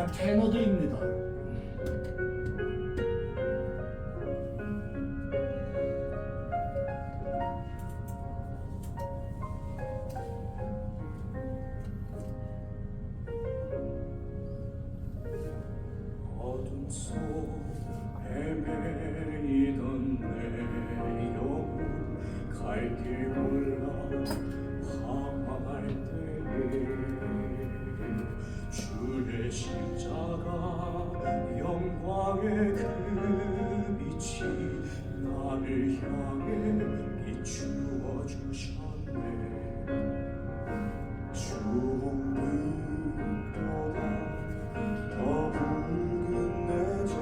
유명한 테너들입니다. 어둠 속 헤매이던 내 영혼 갈 길 몰라 방황할 때에 주의 십자가 영광의 그 빛이 나를 향해 비추어 주셨네. 주홍빛보다 더 붉은 내제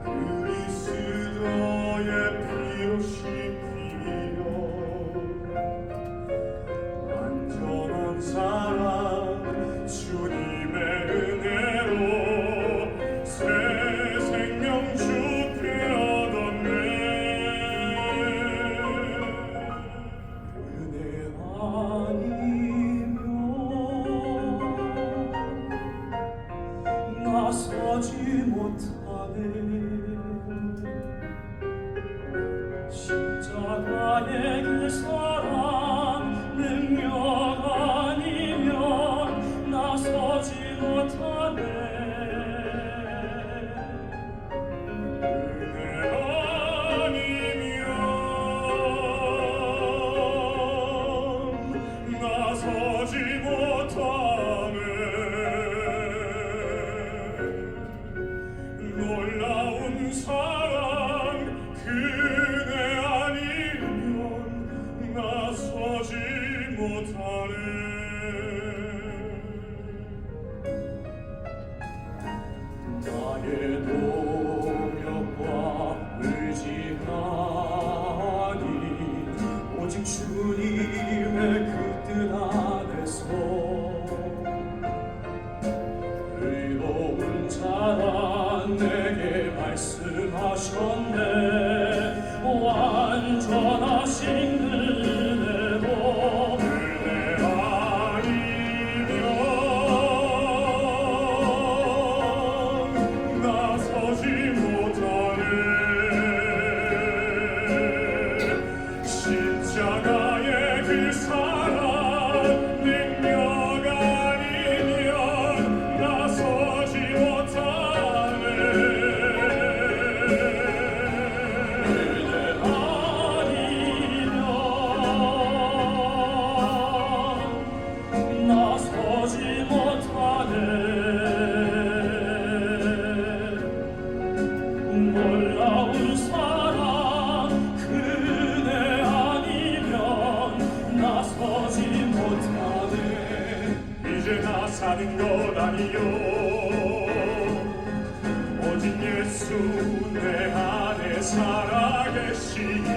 그리스도의 피로 씹히며 완전한 사랑 주님의 은혜로 새 생명 주께 얻었네. 은혜 아니면 나서지 못하네. 십자가의 그 사랑 능력 아니면 나서지 못하네. 은혜 아니면 나서지 못하네. 놀라운 사랑 그네 아니면 나서지 못하네. 나의 노력과 의지가 아닌 오직 주님의 그 뜻 안에서 의로운 자라 내게 말씀하셨네. 완전하신 은혜로 은혜 아니면 나서지 못하네. 십자가의 그 사랑 능력 아니면 나서지 못하네. 은혜 아니면 나서지 못하네. 놀라운 사랑 그네 아니면 나서지 못하네. 이제 나 사는 것 아니요 오직 예수 내 안에 살아계시니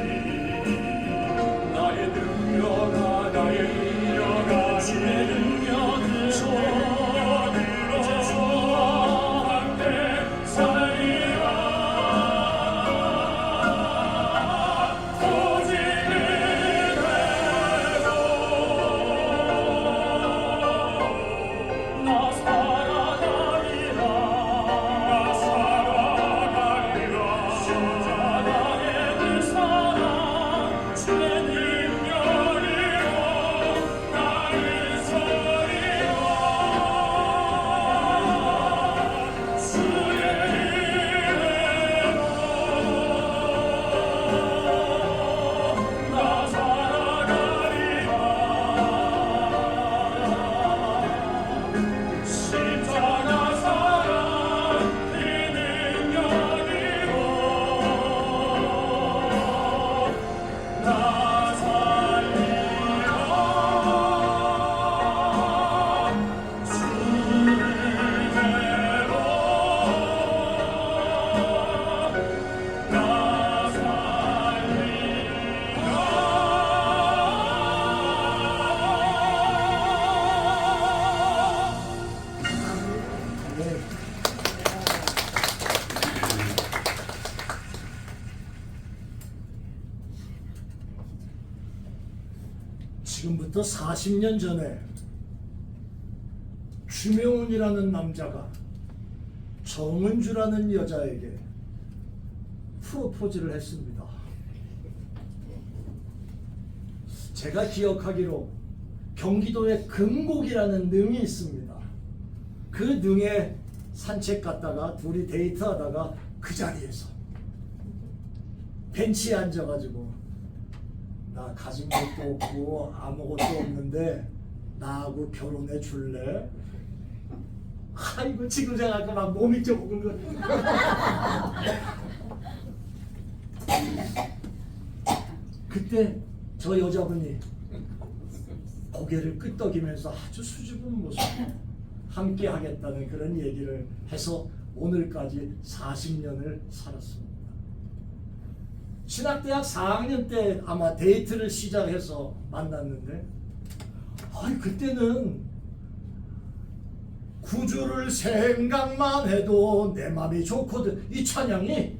나의 능력아 나의 능력아 주의 능력으로 주와 함께 살리라. 오직 은혜로 나 살아가리라. 나 살아가리라. 십자가의 그 사랑 주의 능력으로 나를 살리라. 주의 은혜로 나 살아가리라. 십자가 사랑 그 능력으로 나 살리라. 주 은혜로 나 살리라. 네. 지금부터 40년 전에 주명훈이라는 남자가 정은주라는 여자에게 프로포즈를 했습니다. 제가 기억하기로 경기도에 금곡이라는 능이 있습니다. 그 능에 산책 갔다가 둘이 데이트하다가 그 자리에서 벤치에 앉아가지고 나 가진 것도 없고 아무것도 없는데 나하고 결혼해 줄래? 아이고 지금 생각하니까 막 몸이 조금 그때 저 여자분이 고개를 끄덕이면서 아주 수줍은 모습으로 함께 하겠다는 그런 얘기를 해서 오늘까지 40년을 살았습니다. 신학대학 4학년 때 아마 데이트를 시작해서 만났는데 그때는 구주를 생각만 해도 내 맘이 좋거든. 이 찬양이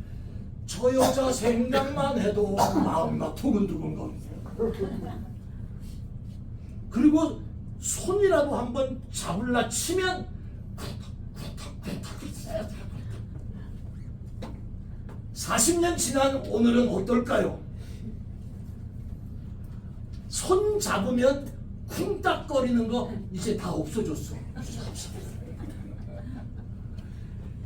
저 여자 생각만 해도 마음이 막 두근두근 거리고 그리고 손이라도 한번 잡을라 치면 쿵탁쿵탁쿵탁 40년 지난 오늘은 어떨까요? 손 잡으면 쿵딱거리는 거 이제 다 없어졌어.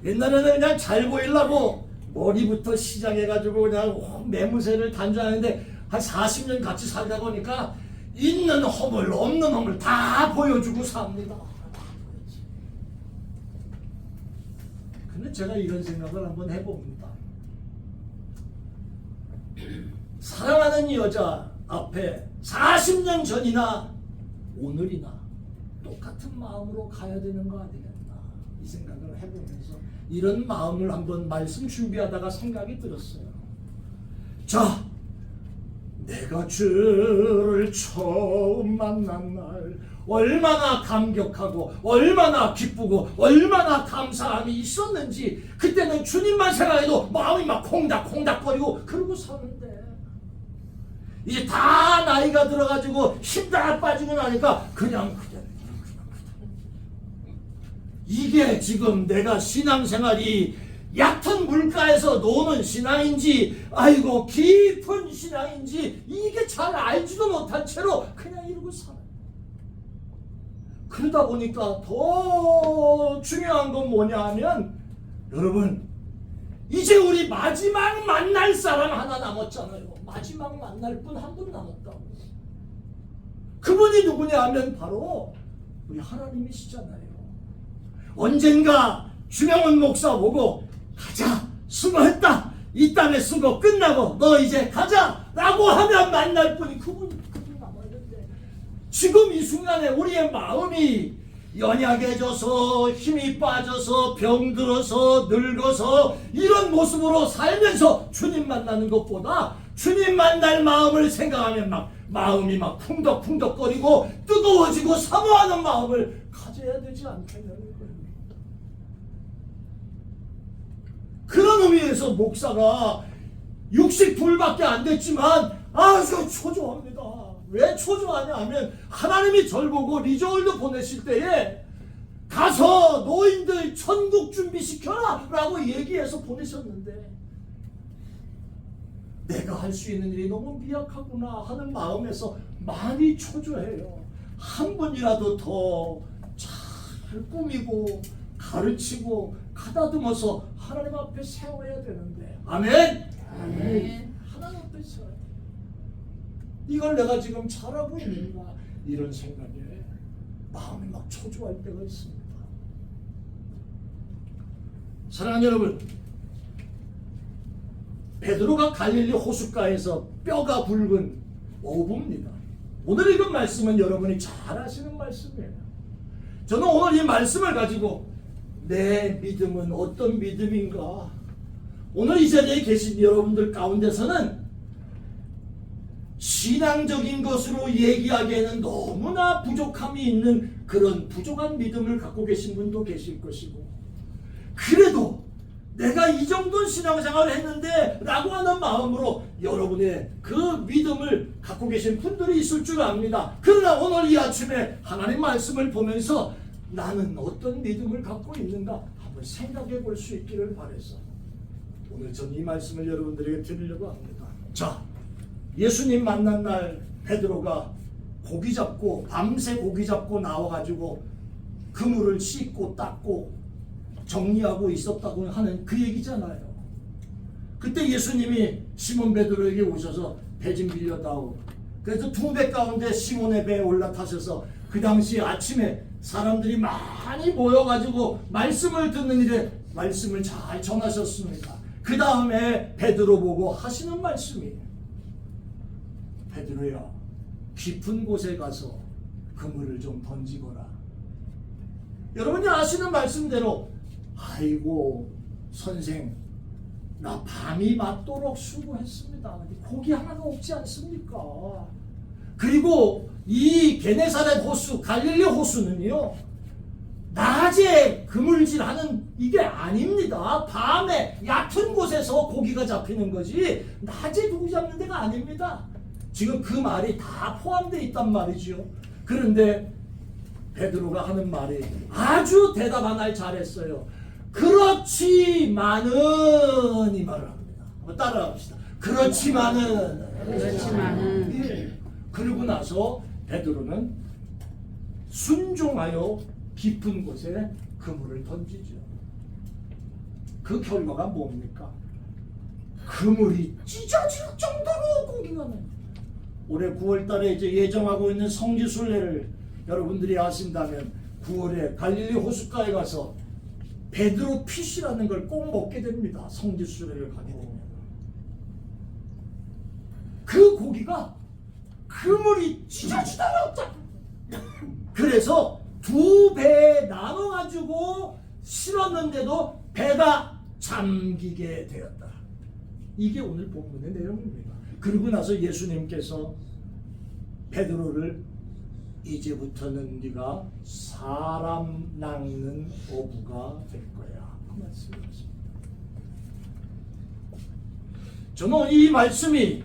옛날에는 그냥 잘 보이려고 머리부터 시작해가지고 그냥 매무새를 단장하는데 한 40년 같이 살다 보니까 있는 허물 없는 허물 다 보여주고 삽니다. 근데 제가 이런 생각을 한번 해봅니다. 사랑하는 여자 앞에 40년 전이나 오늘이나 똑같은 마음으로 가야 되는 거 아니겠나 이 생각을 해보면서 이런 마음을 한번 말씀 준비하다가 생각이 들었어요. 자, 내가 주를 처음 만난 날 얼마나 감격하고 얼마나 기쁘고 얼마나 감사함이 있었는지 그때는 주님만 생각해도 마음이 막 콩닥콩닥거리고 그러고 사는데 이제 다 나이가 들어가지고 힘 다 빠지고 나니까 그냥 이게 지금 내가 신앙생활이 얕은 물가에서 노는 신앙인지 아이고 깊은 신앙인지 이게 잘 알지도 못한 채로 그냥 이러고 살아요. 그러다 보니까 더 중요한 건 뭐냐 하면 여러분 이제 우리 마지막 만날 사람 하나 남았잖아요. 마지막 만날 분 한 분 남았다고. 그분이 누구냐 하면 바로 우리 하나님이시잖아요. 언젠가 주명훈 목사 보고 가자 수고했다 이 땅의 수고 끝나고 너 이제 가자 라고 하면 만날 분이 그분 남았는데 지금 이 순간에 우리의 마음이 연약해져서 힘이 빠져서 병들어서 늙어서 이런 모습으로 살면서 주님 만나는 것보다 주님 만날 마음을 생각하면 막 마음이 막 쿵덕쿵덕거리고 뜨거워지고 사모하는 마음을 가져야 되지 않겠냐는 거예요. 그런 의미에서 목사가 62밖에 안 됐지만 아주 초조합니다. 왜 초조하냐 하면 하나님이 절 보고 리저월드 보내실 때에 가서 노인들 천국 준비시켜라 라고 얘기해서 보내셨는데 내가 할 수 있는 일이 너무 미약하구나 하는 마음에서 많이 초조해요. 한 분이라도 더 잘 꾸미고 가르치고 가다듬어서 하나님 앞에 세워야 되는데 아멘? 아멘. 하나님 앞에 세워야 돼. 이걸 내가 지금 잘하고 있는가 이런 생각에 마음이 막 초조할 때가 있습니다. 사랑하는 여러분, 베드로가 갈릴리 호숫가에서 뼈가 굵은 어부입니다. 오늘 읽은 말씀은 여러분이 잘 아시는 말씀이에요. 저는 오늘 이 말씀을 가지고 내 믿음은 어떤 믿음인가, 오늘 이 자리에 계신 여러분들 가운데서는 신앙적인 것으로 얘기하기에는 너무나 부족함이 있는 그런 부족한 믿음을 갖고 계신 분도 계실 것이고, 그래도 내가 이 정도는 신앙생활을 했는데 라고 하는 마음으로 여러분의 그 믿음을 갖고 계신 분들이 있을 줄 압니다. 그러나 오늘 이 아침에 하나님 말씀을 보면서 나는 어떤 믿음을 갖고 있는가 한번 생각해 볼 수 있기를 바라서 오늘 전 이 말씀을 여러분들에게 드리려고 합니다. 자, 예수님 만난 날 베드로가 고기 잡고 밤새 고기 잡고 나와가지고 그물을 씻고 닦고 정리하고 있었다고 하는 그 얘기잖아요. 그때 예수님이 시몬 베드로에게 오셔서 배 좀 빌려다오. 그래서 두 배 가운데 시몬의 배에 올라타셔서 그 당시 아침에 사람들이 많이 모여가지고 말씀을 듣는 일에 말씀을 잘 전하셨습니다. 그 다음에 베드로 보고 하시는 말씀이 베드로야 깊은 곳에 가서 그물을 좀 던지거라. 여러분이 아시는 말씀대로 아이고 선생 나 밤이 맞도록 수고했습니다. 고기 하나가 없지 않습니까? 그리고 이 게네사렛 호수 갈릴리 호수는요 낮에 그물질하는 이게 아닙니다. 밤에 얕은 곳에서 고기가 잡히는 거지 낮에 고기 잡는 데가 아닙니다. 지금 그 말이 다 포함되어 있단 말이죠. 그런데 베드로가 하는 말이 아주 대답 하나를 잘했어요. 그렇지만은 이 말을 합니다. 한번 따라합시다. 그렇지만은 그렇지만은 그러고 나서 베드로는 순종하여 깊은 곳에 그물을 던지죠. 그 결과가 뭡니까? 그물이 찢어질 정도로 고기가 나요. 올해 9월 달에 이제 예정하고 있는 성지순례를 여러분들이 아신다면 9월에 갈릴리 호숫가에 가서 베드로 피쉬라는 걸 꼭 먹게 됩니다. 성지순례를 가게 되면. 그 고기가 그물이 찢어지다가 그래서 두 배에 나눠가지고 실었는데도 배가 잠기게 되었다. 이게 오늘 본문의 내용입니다. 그리고 나서 예수님께서 베드로를 이제부터는 네가 사람 낚는 어부가 될 거야. 그 말씀이었습니다. 저는 이 말씀이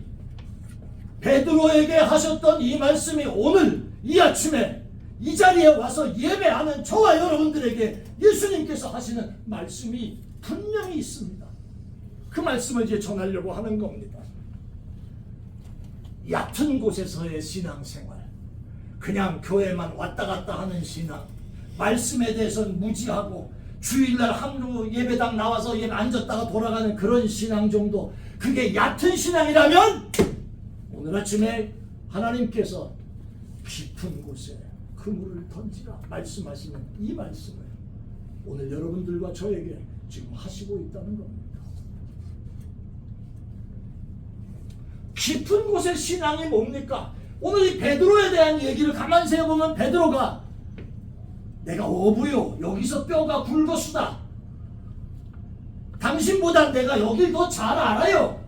베드로에게 하셨던 이 말씀이 오늘 이 아침에 이 자리에 와서 예배하는 저와 여러분들에게 예수님께서 하시는 말씀이 분명히 있습니다. 그 말씀을 이제 전하려고 하는 겁니다. 얕은 곳에서의 신앙생활, 그냥 교회만 왔다 갔다 하는 신앙, 말씀에 대해서는 무지하고 주일날 하루 예배당 나와서 예배 앉았다가 돌아가는 그런 신앙 정도, 그게 얕은 신앙이라면 오늘 아침에 하나님께서 깊은 곳에 그물을 던지라 말씀하시는 이 말씀을 오늘 여러분들과 저에게 지금 하시고 있다는 겁니다. 깊은 곳의 신앙이 뭡니까? 오늘 이 베드로에 대한 얘기를 가만히 세어보면 베드로가 내가 어부요 여기서 뼈가 굵었수다. 당신보다 내가 여길 더 잘 알아요.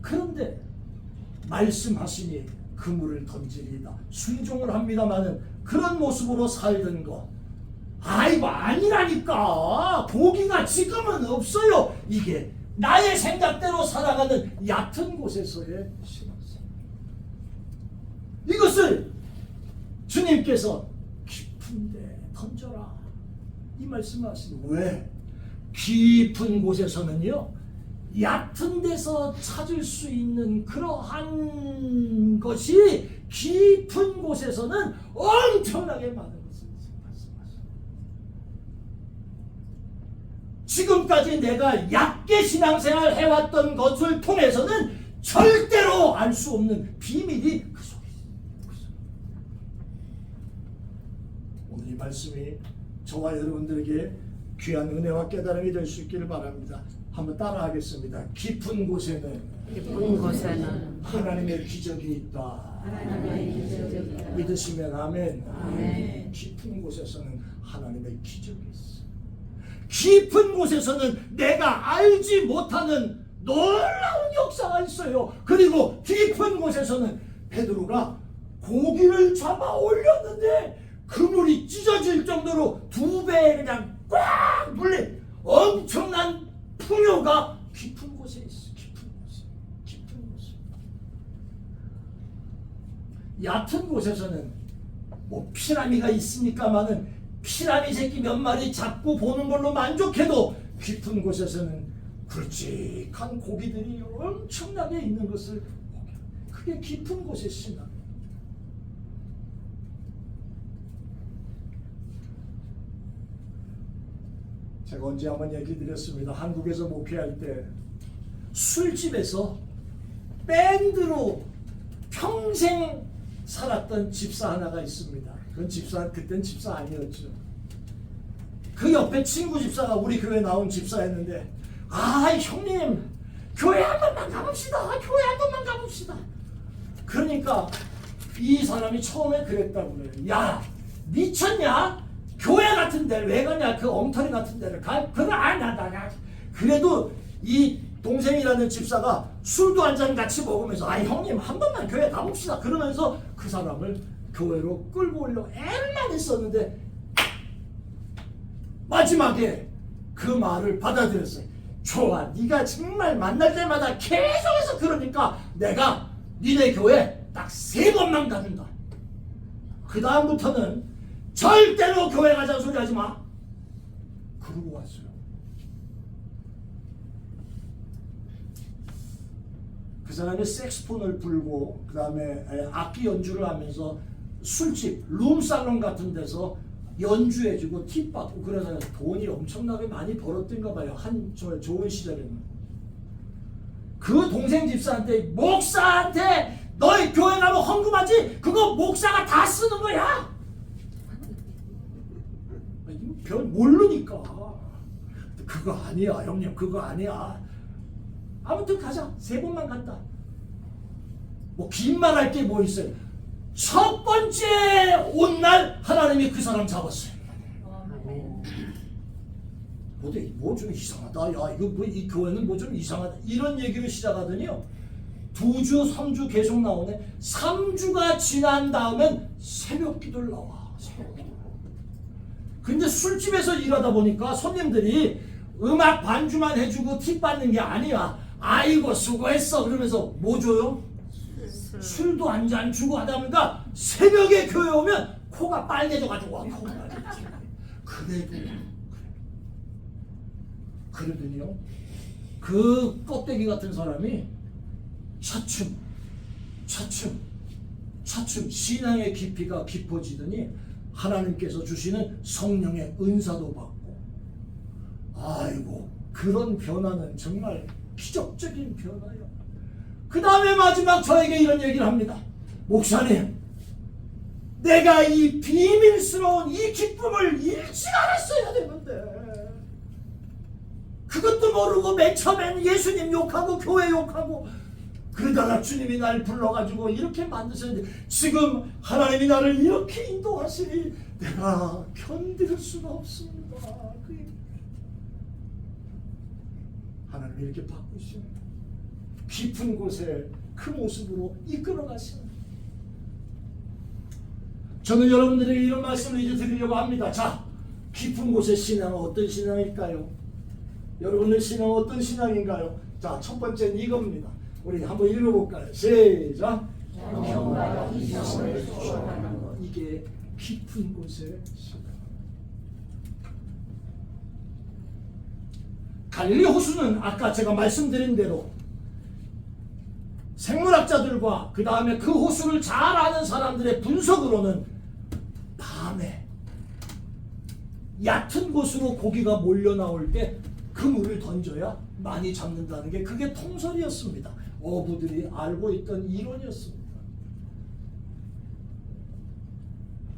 그런데 말씀하시니 그물을 던지리이다. 순종을 합니다마는 그런 모습으로 살던 거 아이고 아니라니까. 고기가 지금은 없어요. 이게 나의 생각대로 살아가는 얕은 곳에서의 신앙생활. 이것을 주님께서 깊은데 던져라 이 말씀을 하시는. 왜? 깊은 곳에서는요 얕은 데서 찾을 수 있는 그러한 것이 깊은 곳에서는 엄청나게 많은 것을 말씀하십니다. 지금까지 내가 얕게 신앙생활 해왔던 것을 통해서는 절대로 알 수 없는 비밀이 그 속에 있습니다. 오늘 이 말씀이 저와 여러분들에게 귀한 은혜와 깨달음이 될 수 있기를 바랍니다. 한번 따라하겠습니다. 깊은 곳에는 하나님의 기적이 있다. 믿으시면 아멘. 깊은 곳에서는 하나님의 기적이 있어. 깊은 곳에서는 내가 알지 못하는 놀라운 역사가 있어요. 그리고 깊은 곳에서는 베드로가 고기를 잡아 올렸는데 그물이 찢어질 정도로 두 배에 그냥 꽉 물린 엄청난 풍요가 깊은 곳에 있어. 깊은 곳에. 얕은 곳에서는 뭐 피라미가 있으니까만은 피라미 새끼 몇 마리 잡고 보는 걸로 만족해도 깊은 곳에서는 굵직한 고기들이 엄청나게 있는 것을 보게. 그게 깊은 곳의 신앙. 제가 언제 한번 얘기 드렸습니다. 한국에서 목회할 때 술집에서 밴드로 평생 살았던 집사 하나가 있습니다. 그건 집사, 그땐 집사 아니었죠. 그 옆에 친구 집사가 우리 교회 나온 집사였는데, 아 형님 교회 한 번만 가봅시다. 교회 한 번만 가봅시다. 그러니까 이 사람이 처음에 그랬다고 그래요. 야 미쳤냐? 교회 같은 데를 왜 가냐? 그 엉터리 같은 데를 가? 그거 나 그래도 이 동생이라는 집사가 술도 한잔 같이 먹으면서 아 형님 한 번만 교회 가봅시다. 그러면서 그 사람을 교회로 끌고 오려고 애만 했었는데 마지막에 그 말을 받아들였어요. 좋아, 네가 정말 만날 때마다 계속해서 그러니까 내가 니네 교회 딱 3번만 가준다. 그 다음부터는 절대로 교회 가자는 소리 하지 마. 그러고 왔어요. 그 사람이 색스폰을 불고 그 다음에 악기 연주를 하면서 술집, 룸살롱 같은 데서 연주해주고 팁 받고 그래서 돈이 엄청나게 많이 벌었던가 봐요. 한 좋은 시절에는. 그 동생 집사한테 목사한테 너희 교회 가면 헌금하지? 그거 목사가 다 쓰는 거야. 별 모르니까. 그거 아니야 형님, 그거 아니야. 아무튼 가자. 3번만 갔다. 뭐 긴 말 할 게 뭐 있어요. 첫 번째 온 날 하나님이 그 사람 잡았어요. 뭐 좀 이상하다. 야 이거 뭐 이 교회는 뭐 좀 이상하다. 이런 얘기를 시작하더니요. 2주 3주 계속 나오네. 3주가 지난 다음엔 새벽 기도를 나와. 새벽 기도. 근데 술집에서 일하다 보니까 손님들이 음악 반주만 해주고 팁 받는 게 아니야. 아이고 수고했어 그러면서 뭐 줘요? 술도 한 잔 주고 하다 보니까 새벽에 교회 오면 코가 빨개져가지고 와. 코가 빨개져. 그래도 그러더니요 그 껍데기 같은 사람이 차츰 신앙의 깊이가 깊어지더니 하나님께서 주시는 성령의 은사도 받고, 아이고 그런 변화는 정말 기적적인 변화예요. 그 다음에 마지막 저에게 이런 얘기를 합니다. 목사님, 내가 이 비밀스러운 이 기쁨을 일찍 알았어야 되는데 그것도 모르고 맨 처음엔 예수님 욕하고 교회 욕하고 그러다가 주님이 날 불러가지고 이렇게 만드셨는데 지금 하나님이 나를 이렇게 인도하시니 내가 견딜 수가 없습니다. 하나님이 이렇게 바꾸시는 깊은 곳에 그 모습으로 이끌어 가시는. 저는 여러분들에게 이런 말씀을 이제 드리려고 합니다. 자, 깊은 곳의 신앙은 어떤 신앙일까요? 여러분의 신앙은 어떤 신앙인가요? 자, 첫 번째는 이겁니다. 우리 한번 읽어볼까요? 시작. 이게 깊은 곳의 신앙. 갈릴리 호수는 아까 제가 말씀드린 대로 생물학자들과 그 다음에 그 호수를 잘 아는 사람들의 분석으로는 밤에 얕은 곳으로 고기가 몰려 나올 때 그 물을 던져야 많이 잡는다는 게 그게 통설이었습니다. 어부들이 알고 있던 이론이었습니다.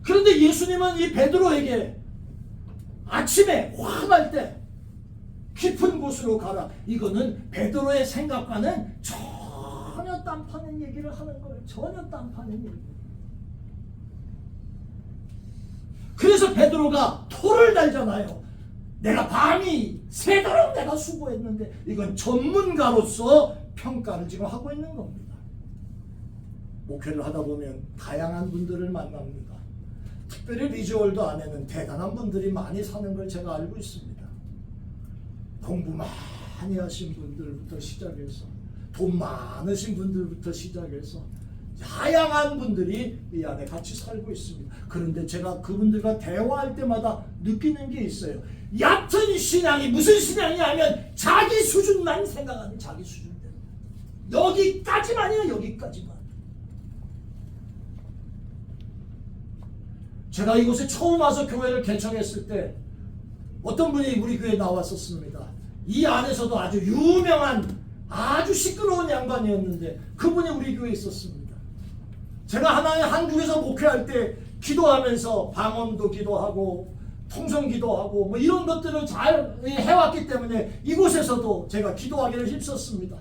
그런데 예수님은 이 베드로에게 아침에 화날 때 깊은 곳으로 가라. 이거는 베드로의 생각과는 전혀 딴판의 얘기를 하는 거예요. 전혀 딴판의 얘기. 그래서 베드로가 토를 달잖아요. 내가 밤이 새도록 내가 수고했는데 이건 전문가로서 평가를 지금 하고 있는 겁니다. 목회를 하다 보면 다양한 분들을 만납니다. 특별히 리즈월드 안에는 대단한 분들이 많이 사는 걸 제가 알고 있습니다. 공부 많이 하신 분들부터 시작해서 돈 많으신 분들부터 시작해서 다양한 분들이 이 안에 같이 살고 있습니다. 그런데 제가 그분들과 대화할 때마다 느끼는 게 있어요. 얕은 신앙이 무슨 신앙이냐면 자기 수준만 생각하는 자기 수준대로. 여기까지만이야, 여기까지만. 제가 이곳에 처음 와서 교회를 개척했을 때 어떤 분이 우리 교회에 나왔었습니다. 이 안에서도 아주 유명한 아주 시끄러운 양반이었는데 그분이 우리 교회에 있었습니다. 제가 하나의 한국에서 목회할 때 기도하면서 방언도 기도하고 통성 기도하고 뭐 이런 것들을 잘 해왔기 때문에 이곳에서도 제가 기도하기를 힘썼습니다.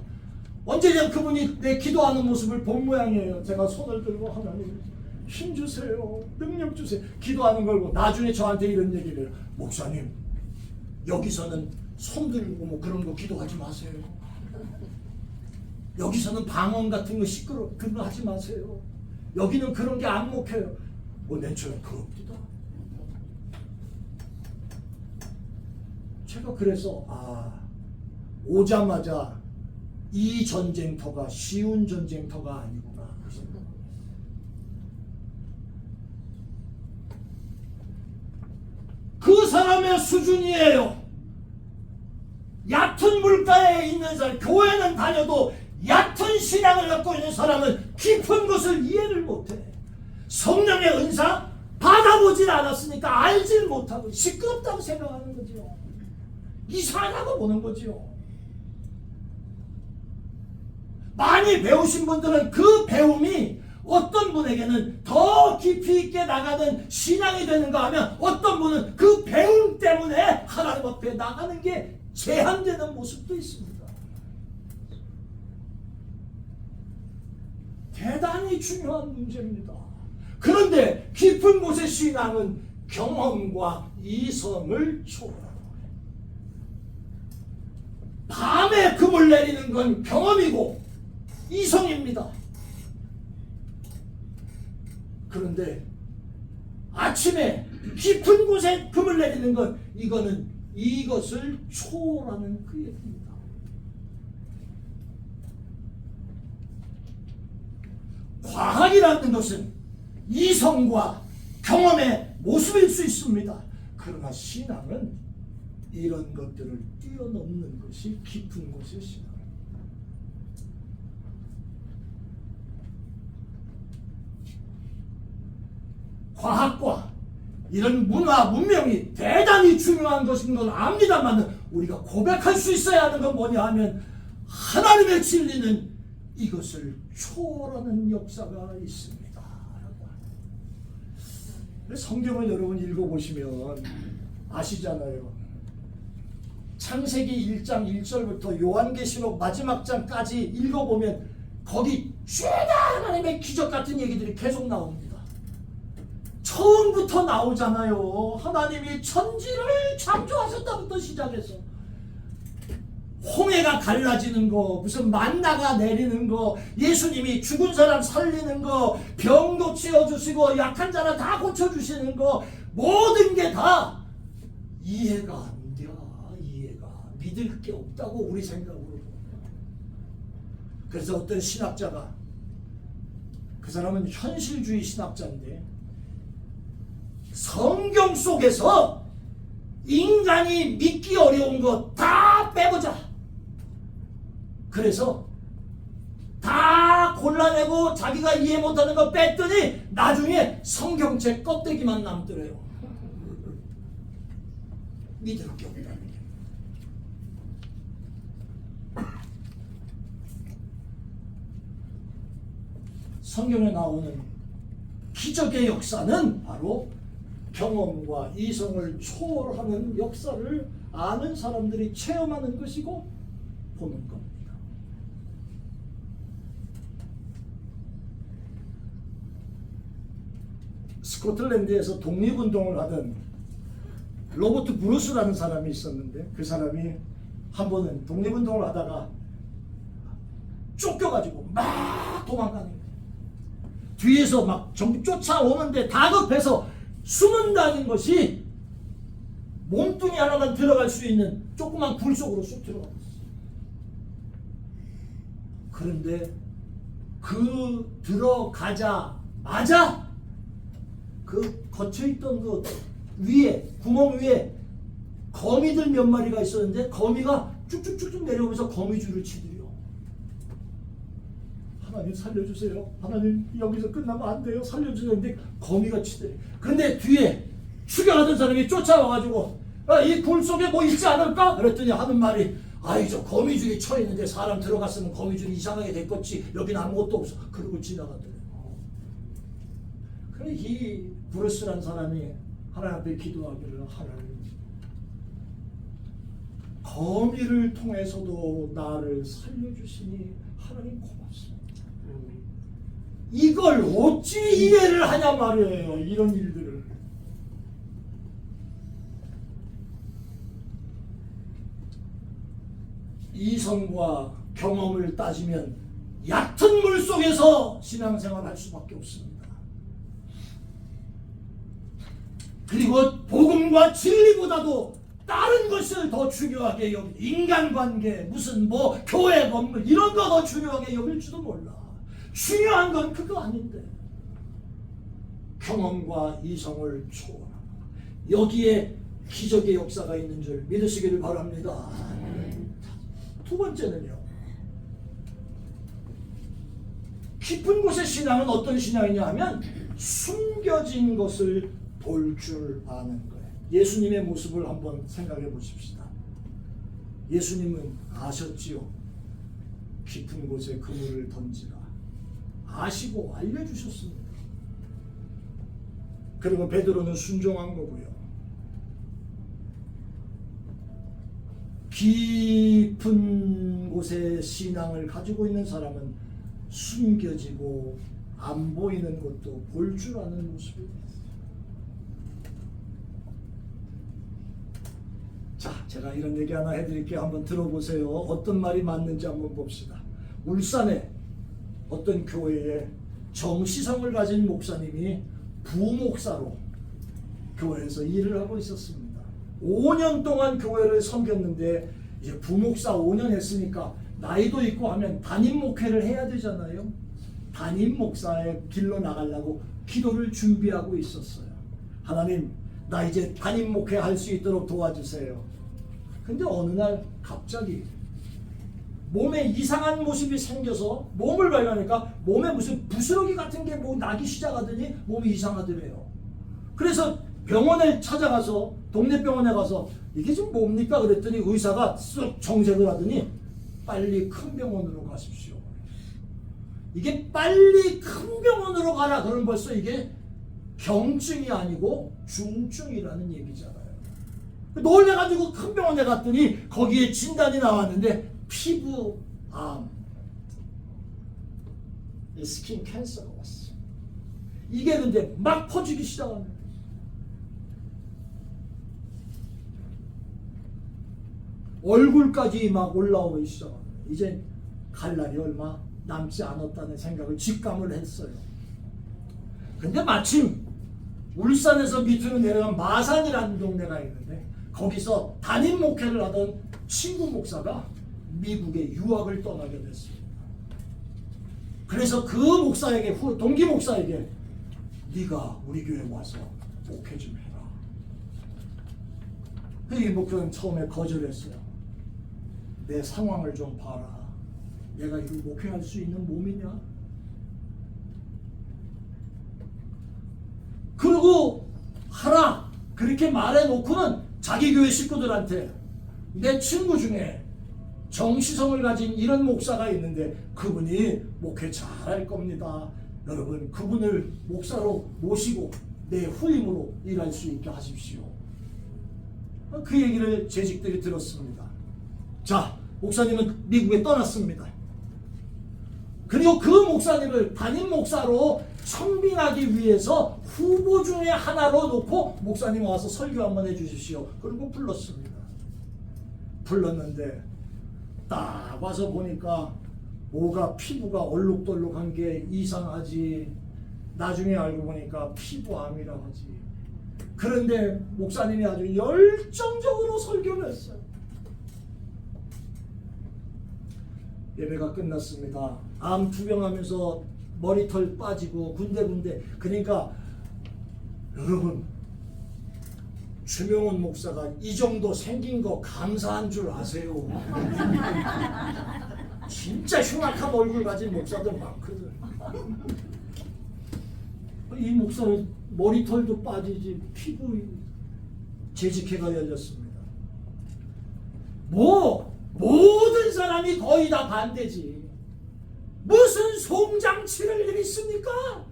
언제든 그분이 내 기도하는 모습을 본 모양이에요. 제가 손을 들고 하나님 힘 주세요, 능력 주세요 기도하는 걸고 나중에 저한테 이런 얘기를 해요. 목사님, 여기서는 손 들고 뭐 그런 거 기도하지 마세요. 여기서는 방언 같은 거 그런 거 하지 마세요. 여기는 그런 게 안 먹혀요. 내처럼 그럽니다. 제가 그래서 오자마자 이 전쟁터가 쉬운 전쟁터가 아니구나. 그 사람의 수준이에요. 얕은 물가에 있는 사람, 교회는 다녀도 얕은 신앙을 갖고 있는 사람은 깊은 것을 이해를 못해. 성령의 은사 받아보질 않았으니까 알질 못하고 시끄럽다고 생각하는 거죠. 이상하다고 보는 거죠. 많이 배우신 분들은 그 배움이 어떤 분에게는 더 깊이 있게 나가는 신앙이 되는가 하면 어떤 분은 그 배움 때문에 하나님 앞에 나가는 게 제한되는 모습도 있습니다. 대단히 중요한 문제입니다. 그런데 깊은 곳의 신앙은 경험과 이성을 초월하는 거예요. 밤에 금을 내리는 건 경험이고 이성입니다. 그런데 아침에 깊은 곳에 금을 내리는 건 이거는 이것을 초월하는 그 얘기입니다. 과학이라는 것은 이성과 경험의 모습일 수 있습니다. 그러나 신앙은 이런 것들을 뛰어넘는 것이 깊은 곳의 신앙입니다. 과학과 이런 문화, 문명이 대단히 중요한 것인 건 압니다만 우리가 고백할 수 있어야 하는 건 뭐냐 하면 하나님의 진리는 이것을 초월하는 역사가 있습니다. 성경을 여러분 읽어보시면 아시잖아요. 창세기 1장 1절부터 요한계시록 마지막 장까지 읽어보면 거기 죄다 하나님의 기적 같은 얘기들이 계속 나옵니다. 처음부터 나오잖아요. 하나님이 천지를 창조하셨다부터 시작해서 홍해가 갈라지는 거, 무슨 만나가 내리는 거, 예수님이 죽은 사람 살리는 거, 병도 치워주시고 약한 자는 다 고쳐주시는 거, 모든 게 다 이해가 안 돼. 이해가 믿을 게 없다고 우리 생각으로. 그래서 어떤 신학자가, 그 사람은 현실주의 신학자인데 성경 속에서 인간이 믿기 어려운 거 다 빼보자. 그래서 다 골라내고 자기가 이해 못하는 거 뺐더니 나중에 성경책 껍데기만 남더래요. 믿을 게 없다는 게. 성경에 나오는 기적의 역사는 바로 경험과 이성을 초월하는 역사를 아는 사람들이 체험하는 것이고 보는 겁니다. 스코틀랜드에서 독립운동을 하던 로버트 브루스라는 사람이 있었는데 그 사람이 한 번은 독립운동을 하다가 쫓겨가지고 막 도망가는 거예요. 뒤에서 막 전부 쫓아오는데 다급해서 숨은다는 것이 몸뚱이 하나만 들어갈 수 있는 조그만 굴 속으로 쑥 들어갔어요. 그런데 그 들어가자마자 그 걷혀있던 그 위에 구멍 위에 거미들 몇 마리가 있었는데 거미가 쭉쭉쭉쭉 내려오면서 거미줄을 치더래요. 하나님 살려주세요. 하나님 여기서 끝나면 안 돼요. 살려주세요. 근데 거미가 치더래. 그런데 뒤에 추격하던 사람이 쫓아와가지고 이 굴 속에 뭐 있지 않을까? 그랬더니 하는 말이 아이 저 거미줄이 쳐있는데 사람 들어갔으면 거미줄이 이상하게 됐겠지. 여긴 아무것도 없어. 그러고 지나가더래요. 그래 이 브루스란 사람이 하나님 앞에 기도하기를 하나님 거미를 통해서도 나를 살려주시니 하나님 고맙습니다. 이걸 어찌 이해를 하냐 말이에요. 이런 일들을. 이성과 경험을 따지면 얕은 물 속에서 신앙생활을 할 수밖에 없습니다. 그리고 복음과 진리보다도 다른 것을 더 중요하게 여기 인간관계 무슨 뭐 교회 건물 이런 거 더 중요하게 여길지도 몰라. 중요한 건 그거 아닌데 경험과 이성을 초월하고 여기에 기적의 역사가 있는 줄 믿으시기를 바랍니다. 두 번째는요, 깊은 곳의 신앙은 어떤 신앙이냐 하면 숨겨진 것을 볼 줄 아는 거예요. 예수님의 모습을 한번 생각해 보십시다. 예수님은 아셨지요. 깊은 곳에 그물을 던지라. 아시고 알려주셨습니다. 그리고 베드로는 순종한 거고요. 깊은 곳에 신앙을 가지고 있는 사람은 숨겨지고 안 보이는 것도 볼 줄 아는 모습입니다. 자, 제가 이런 얘기 하나 해드릴게요. 한번 들어보세요. 어떤 말이 맞는지 한번 봅시다. 울산에 어떤 교회에 정시성을 가진 목사님이 부목사로 교회에서 일을 하고 있었습니다. 5년 동안 교회를 섬겼는데 이제 부목사 5년 했으니까 나이도 있고 하면 담임 목회를 해야 되잖아요. 담임 목사의 길로 나가려고 기도를 준비하고 있었어요. 하나님, 나 이제 담임 목회 할 수 있도록 도와주세요. 근데 어느 날 갑자기 몸에 이상한 모습이 생겨서 몸을 발견하니까 몸에 무슨 부스러기 같은 게 뭐 나기 시작하더니 몸이 이상하더래요. 그래서 병원에 찾아가서 동네 병원에 가서 이게 좀 뭡니까? 그랬더니 의사가 쓱 정색을 하더니 빨리 큰 병원으로 가십시오. 이게 빨리 큰 병원으로 가라. 그러면 벌써 이게 경증이 아니고 중증이라는 얘기잖아요. 놀래가지고 큰 병원에 갔더니 거기에 진단이 나왔는데 피부암, 스킨 캔서가 왔어. 이게 근데 막 퍼지기 시작하는 거예요. 얼굴까지 막 올라오기 시작하는 거예요. 이제 갈 날이 얼마 남지 않았다는 생각을 직감을 했어요. 근데 마침 울산에서 밑으로 내려간 마산이라는 동네가 있는데 거기서 담임 목회를 하던 친구 목사가 미국에 유학을 떠나게 됐습니다. 그래서 그 목사에게 동기 목사에게 네가 우리 교회 와서 목회 좀 해라. 이 목사는 처음에 거절했어요. 내 상황을 좀 봐라. 내가 이거 목회할 수 있는 몸이냐? 그리고 하라 그렇게 말해놓고는 자기 교회 식구들한테 내 친구 중에 정시성을 가진 이런 목사가 있는데 그분이 목회 잘할 겁니다. 여러분 그분을 목사로 모시고 내 후임으로 일할 수 있게 하십시오. 그 얘기를 재직들이 들었습니다. 자, 목사님은 미국에 떠났습니다. 그리고 그 목사님을 담임 목사로 청빙하기 위해서 후보 중에 하나로 놓고 목사님 와서 설교 한번 해주십시오. 그리고 불렀습니다. 불렀는데 딱 와서 보니까 뭐가 피부가 얼룩덜룩한 게 이상하지. 나중에 알고 보니까 피부암이라고 하지. 그런데 목사님이 아주 열정적으로 설교를 했어요. 예배가 끝났습니다. 암 투병하면서 머리털 빠지고 군데군데. 그러니까 여러분, 주명훈 목사가 이 정도 생긴 거 감사한 줄 아세요? 진짜 흉악한 얼굴 가진 목사들 많거든. 이 목사는 머리털도 빠지지 피부 재직회가 열렸습니다. 모든 사람이 거의 다 반대지. 무슨 송장치를 일있습니까?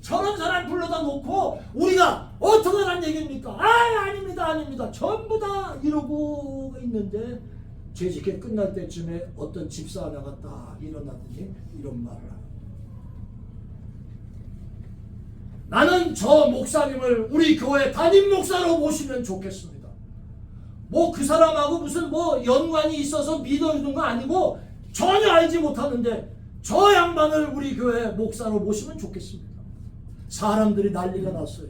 저런 사람 불러다 놓고 우리가 어떡하란 얘기입니까? 아닙니다. 전부 다 이러고 있는데 재직회 끝날 때쯤에 어떤 집사 하나가 딱 일어나더니 이런 말을 하는 거예요. 나는 저 목사님을 우리 교회 담임 목사로 모시면 좋겠습니다. 그 사람하고 무슨 연관이 있어서 믿어주는 거 아니고 전혀 알지 못하는데 저 양반을 우리 교회 목사로 모시면 좋겠습니다. 사람들이 난리가 났어요.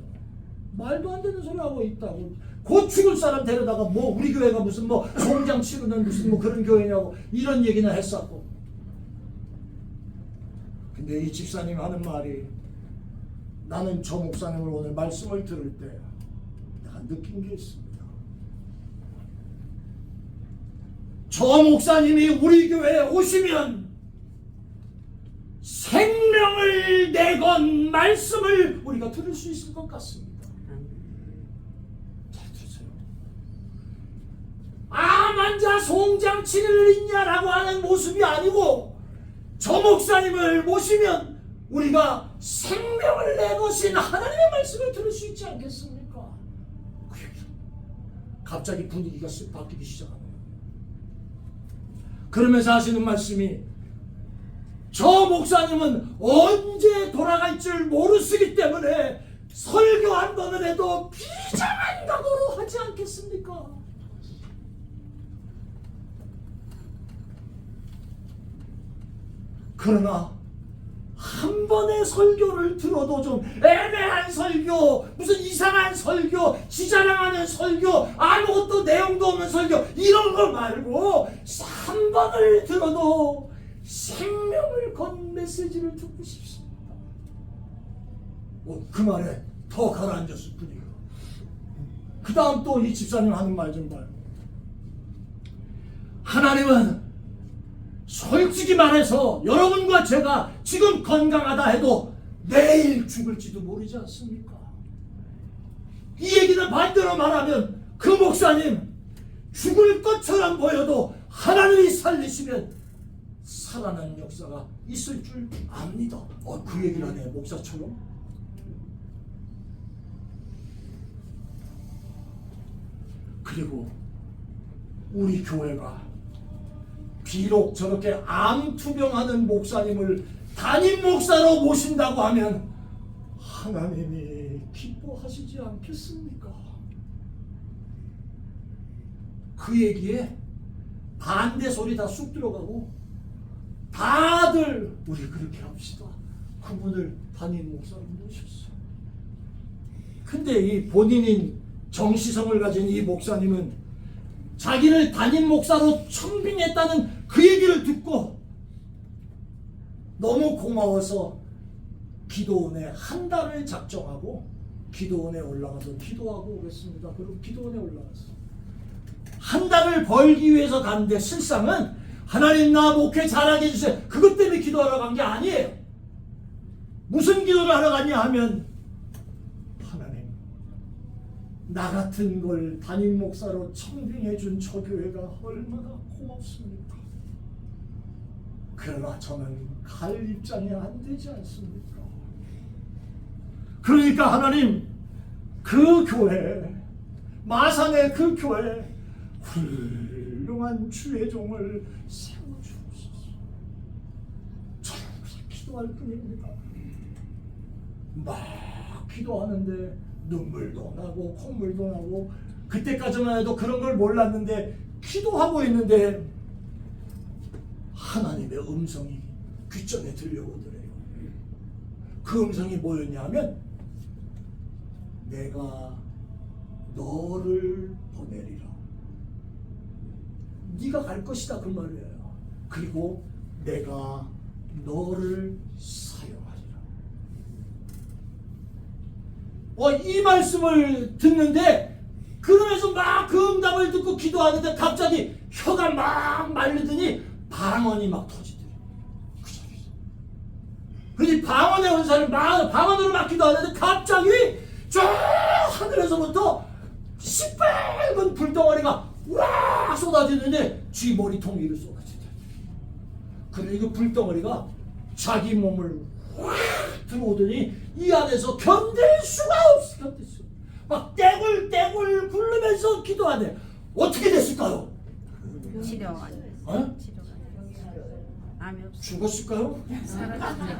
말도 안 되는 소리 하고 있다고. 곧 죽을 사람 데려다가 우리 교회가 무슨 송장 치르는 무슨 그런 교회냐고 이런 얘기나 했었고. 근데 이 집사님 하는 말이, 나는 저 목사님을 오늘 말씀을 들을 때 내가 느낀 게 있습니다. 저 목사님이 우리 교회에 오시면 생명을 내건 말씀을 우리가 들을 수 있을 것 같습니다. 잘 들으세요. 암 환자 송장치를 있냐라고 하는 모습이 아니고 저 목사님을 모시면 우리가 생명을 내것인 하나님의 말씀을 들을 수 있지 않겠습니까? 갑자기 분위기가 쓱 바뀌기 시작합니다. 그러면서 하시는 말씀이, 저 목사님은 언제 돌아갈 줄 모르시기 때문에 설교 한 번을 해도 비장한 각오로 하지 않겠습니까? 그러나 한 번의 설교를 들어도 좀 애매한 설교, 무슨 이상한 설교, 지자랑하는 설교, 아무것도 내용도 없는 설교, 이런 거 말고 한 번을 들어도 생명을 건 메시지를 듣고 싶습니다. 그 말에 더 가라앉았을 뿐이에요. 그 다음 또 이 집사님 하는 말 좀 봐요. 하나님은 솔직히 말해서 여러분과 제가 지금 건강하다 해도 내일 죽을지도 모르지 않습니까? 이 얘기는 반대로 말하면 그 목사님 죽을 것처럼 보여도 하나님이 살리시면 살아나는 역사가 있을 줄 압니다. 그 얘기를 하네, 목사처럼. 그리고 우리 교회가 비록 저렇게 암투병하는 목사님을 담임 목사로 모신다고 하면 하나님이 기뻐하시지 않겠습니까? 그 얘기에 반대 소리 다 쑥 들어가고 다들 우리 그렇게 합시다. 그분을 담임 목사로 모셨어요. 근데 이 본인인 정시성을 가진 이 목사님은 자기를 담임 목사로 청빙했다는 그 얘기를 듣고 너무 고마워서 기도원에 한 달을 작정하고 기도원에 올라가서 기도하고 오겠습니다. 그리고 기도원에 올라갔어. 한 달을 벌기 위해서 갔는데 실상은 하나님 나 목회 잘하게 해주세요. 그것 때문에 기도하러 간 게 아니에요. 무슨 기도를 하러 갔냐 하면, 하나님 나 같은 걸 담임 목사로 청빙해준 저 교회가 얼마나 고맙습니까? 그러나 저는 갈 입장이 안 되지 않습니까? 그러니까 하나님 그 교회, 마산의 그 교회 훌륭한 주의 종을 세워주옵소서. 저는 그냥 기도할 뿐입니다. 막 기도하는데 눈물도 나고 콧물도 나고, 그때까지만 해도 그런 걸 몰랐는데 기도하고 있는데 하나님의 음성이 귀전에 들려오더래요. 그 음성이 뭐였냐면, 내가 너를 보내리라. 네가 갈 것이다, 그 말이에요. 그리고 내가 너를 사용하리라. 이 말씀을 듣는데 그러면서 막 그 응답을 듣고 기도하는데 갑자기 혀가 막 말르더니 방언이 막 터지더래. 그 자리에서. 그러니 방언에 온 사람이 방언으로 막 기도하는데 갑자기 저 하늘에서부터 시뻘건 불덩어리가 와 쏟아지는데 쥐 머리통 위로 쏟아지더래. 그러니 그 불덩어리가 자기 몸을 확 들어오더니 이 안에서 견딜 수가 없어. 견딜 수. 막 떼굴떼굴 굴르면서 기도하네. 어떻게 됐을까요? 치료가 어? 치료가 암이 없어. 죽었을까요? 살아났네.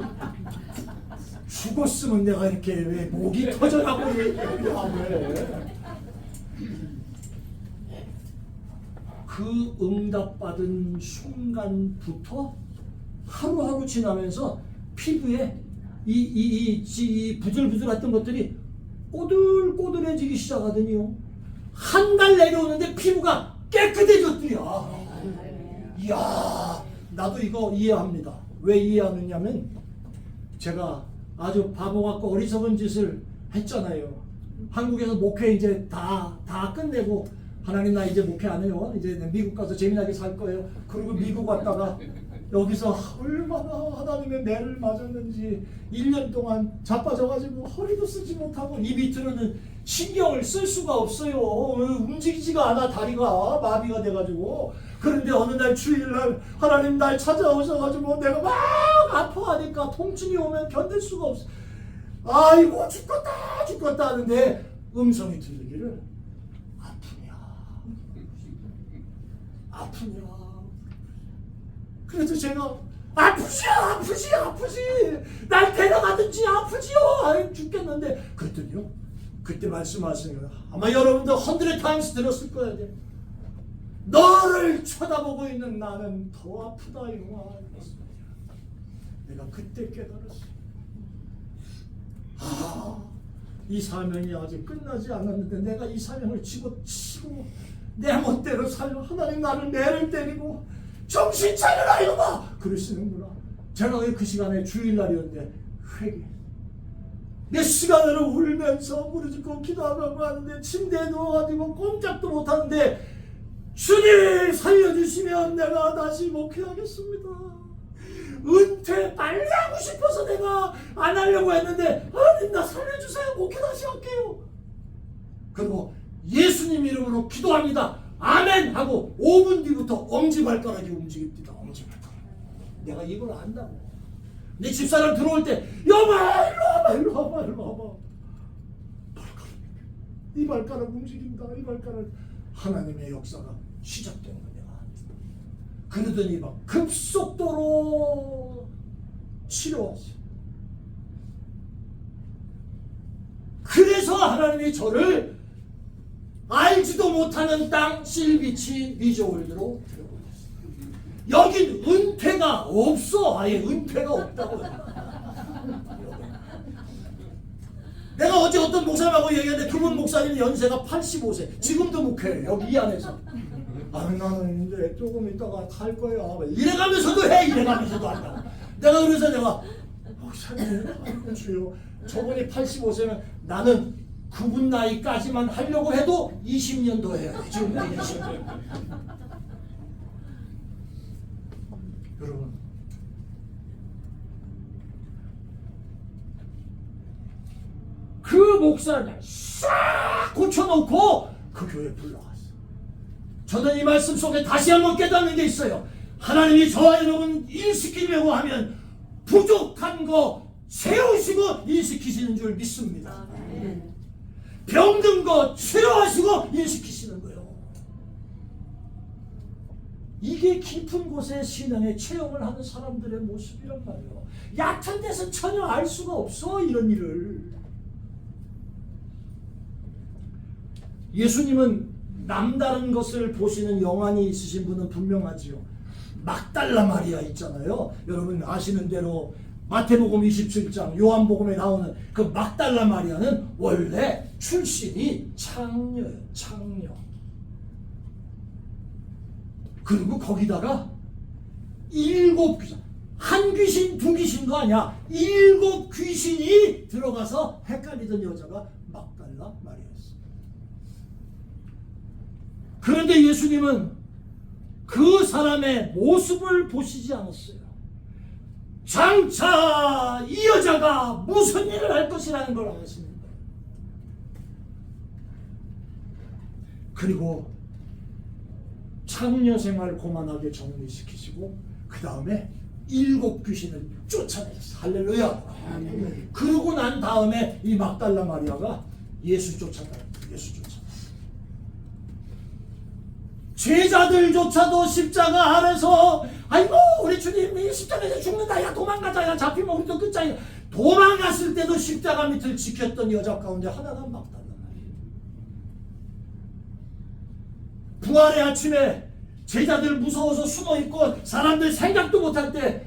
죽었으면 내가 이렇게 왜 목이 터져라고 얘기하네. 그 응답받은 순간부터 하루하루 지나면서 피부에 이 부들부들했던 것들이 꼬들꼬들해지기 시작하더니요. 한 달 내려오는데 피부가 깨끗해졌더라. 이야, 나도 이거 이해합니다. 왜 이해하느냐면 제가 아주 바보 같고 어리석은 짓을 했잖아요. 한국에서 목회 이제 다 끝내고 하나님 나 이제 목회 안 해요. 이제 미국 가서 재미나게 살 거예요. 그리고 미국 왔다가 여기서 얼마나 하나님의 매를 맞았는지 1년 동안 자빠져가지고 허리도 쓰지 못하고 이 밑으로는 신경을 쓸 수가 없어요. 움직이지가 않아. 다리가 마비가 돼가지고. 그런데 어느 날 주일날 하나님 날 찾아오셔가지고 내가 막 아파하니까 통증이 오면 견딜 수가 없어. 아이고 죽겠다 하는데 음성이 들리기를 아프냐. 그래서 제가 아프지 날 데려가든지 아프지요. 아이 죽겠는데 그랬더니요. 그때 말씀하시는 거야. 아마 여러분도 100times 들었을 거야. 너를 쳐다보고 있는 나는 더 아프다 이놈아. 내가 그때 깨달았어. 이 사명이 아직 끝나지 않았는데 내가 이 사명을 치고 내 멋대로 살려. 하나님 나를 매를 때리고 정신 차려라 이놈아 그러시는구나. 제가 왜 그 시간에 주일날이었는데 회개 몇 시간을 울면서 무릎 기도하고 하는데 침대에 누워가지고 꼼짝도 못하는데 주님 살려주시면 내가 다시 목회하겠습니다. 은퇴 빨리 하고 싶어서 내가 안 하려고 했는데 하나님 나 살려주세요. 목회 다시 할게요. 그리고 예수님 이름으로 기도합니다. 아멘 하고 5분 뒤부터 엄지발가락이 움직입니다. 엄지발가락. 내가 이걸 안다고. 내 집사람 들어올 때 여봐 일로 와봐. 발가락. 이 발가락 움직인다. 이 발가락. 하나님의 역사가 시작된 거야. 그러더니 막 급속도로 치료하셔. 그래서 하나님이 저를 알지도 못하는 땅 실비치 리조월드로 데려오셨어요. 여긴 은퇴가 없어. 아예 은퇴가 없다고. 내가 어제 어떤 목사님하고 얘기했는데 그분 목사님 연세가 85세. 지금도 목회해. 여기 이 안에서. 나는 이제 조금 있다가 갈 거야. 이래가면서도 해. 이래가면서도 한다고. 내가 목사님 아이고 주여. 저분이 85세면 나는 그분 나이까지만 하려고 해도 20년 더 해야 돼. 지금 20년. 여러분 그 목사를 싹 고쳐놓고 그 교회 불러갔어. 저는 이 말씀 속에 다시 한번 깨닫는 게 있어요. 하나님이 저와 여러분 일시키려고 하면 부족한 거 세우시고 일시키시는 줄 믿습니다. 병든 거 치료하시고 일시키시는 거예요. 이게 깊은 곳에 신앙의 체험을 하는 사람들의 모습이란 말이에요. 얕은 데서 전혀 알 수가 없어 이런 일을. 예수님은 남다른 것을 보시는 영안이 있으신 분은 분명하지요. 막달라 마리아 있잖아요. 여러분 아시는 대로 마태복음 27장 요한복음에 나오는 그 막달라 마리아는 원래 출신이 창녀예요. 창녀. 그리고 거기다가 일곱 귀신, 한 귀신 두 귀신도 아니야. 일곱 귀신이 들어가서 헷갈리던 여자가 막달라 마리아였어. 그런데 예수님은 그 사람의 모습을 보시지 않았어요. 장차 이 여자가 무슨 일을 할 것이라는 걸 아시는 거예요. 그리고 창녀 생활 고만하게 정리시키시고 그 다음에 일곱 귀신을 쫓아냈어. 할렐루야. 그러고 난 다음에 이 막달라 마리아가 예수 쫓아가요. 예수 쫓아. 제자들조차도 십자가 아래서 아이고 우리 주님이 십자가에서 죽는다. 야 도망가자. 야 잡히면 우리도 끝장이야. 도망갔을 때도 십자가 밑을 지켰던 여자 가운데 하나가 막달라 마리아. 부활의 아침에 제자들 무서워서 숨어있고 사람들 생각도 못할 때